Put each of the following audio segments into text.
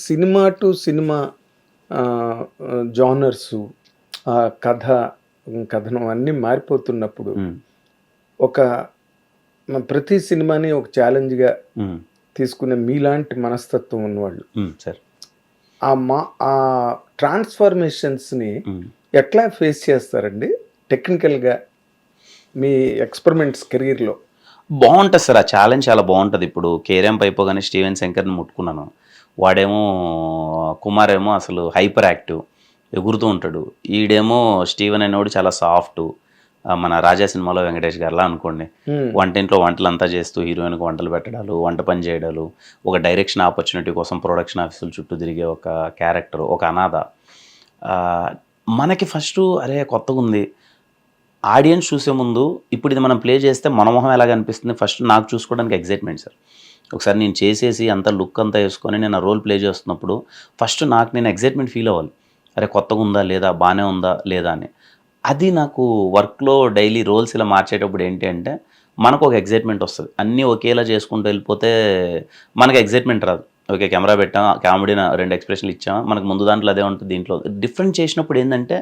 Cinema to cinema జానర్సు, కథ, కథనం అన్నీ మారిపోతున్నప్పుడు ఒక ప్రతి సినిమాని ఒక ఛాలెంజ్గా తీసుకునే మీలాంటి మనస్తత్వం ఉన్నవాళ్ళు సార్ ఆ ట్రాన్స్ఫర్మేషన్స్ని ఎట్లా ఫేస్ చేస్తారండి టెక్నికల్గా మీ ఎక్స్పెరిమెంట్స్ కెరీర్లో? బాగుంటుంది సార్, ఆ ఛాలెంజ్ చాలా బాగుంటుంది. ఇప్పుడు కేర్యాంప్ అయిపోగానే స్టీవెన్ శంకర్ని ముట్టుకున్నాను. వాడేమో కుమార్ ఏమో అసలు హైపర్ యాక్టివ్, ఎగురుతూ ఉంటాడు. ఈడేమో స్టీవెన్ అనేవాడు చాలా సాఫ్ట్. మన రాజా సినిమాలో వెంకటేష్ గారిలా అనుకోండి, వంటింట్లో వంటలంతా చేస్తూ హీరోయిన్కి వంటలు పెట్టడాలు, వంట పని చేయడాలు, ఒక డైరెక్షన్ ఆపర్చునిటీ కోసం ప్రొడక్షన్ ఆఫీసుల చుట్టూ తిరిగే ఒక క్యారెక్టర్, ఒక అనాథ. మనకి ఫస్ట్ అరే కొత్తగా ఉంది, ఆడియన్స్ చూసే ముందు ఇప్పుడు ఇది మనం ప్లే చేస్తే మన మొహం ఎలాగ అనిపిస్తుంది ఫస్ట్ నాకు చూసుకోవడానికి ఎగ్జైట్మెంట్ సార్. ఒకసారి నేను చేసేసి అంత లుక్ అంతా వేసుకొని నేను ఆ రోల్ ప్లే చేస్తున్నప్పుడు ఫస్ట్ నాకు నేను ఎగ్జైట్మెంట్ ఫీల్ అవ్వాలి. అరే కొత్తగా ఉందా లేదా, బాగానే ఉందా లేదా అని. అది నాకు వర్క్లో డైలీ రోల్స్ ఇలా మార్చేటప్పుడు ఏంటి అంటే మనకు ఒక ఎగ్జైట్మెంట్ వస్తుంది. అన్నీ ఒకేలా చేసుకుంటూ వెళ్ళిపోతే మనకు ఎగ్జైట్మెంట్ రాదు. ఓకే కెమెరా పెట్టాం, కామెడీ 2 ఎక్స్ప్రెషన్లు ఇచ్చామా, మనకు ముందు దాంట్లో అదే ఉంటుంది. దీంట్లో డిఫరెంట్ చేసినప్పుడు ఏంటంటే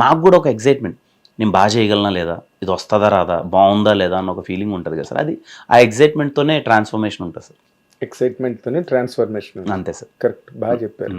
నాకు కూడా ఒక ఎగ్జైట్మెంట్, నేను బాగా చేయగలనా లేదా, ఇది వస్తుందా రాదా, బాగుందా లేదా అన్న ఒక ఫీలింగ్ ఉంటుంది కదా సార్. అది ఆ ఎగ్జైట్మెంట్తోనే ట్రాన్స్ఫర్మేషన్ ఉంటుంది సార్. ఎక్సైట్మెంట్తోనే ట్రాన్స్ఫర్మేషన్. అంతే సార్, కరెక్ట్, బాగా చెప్పారు.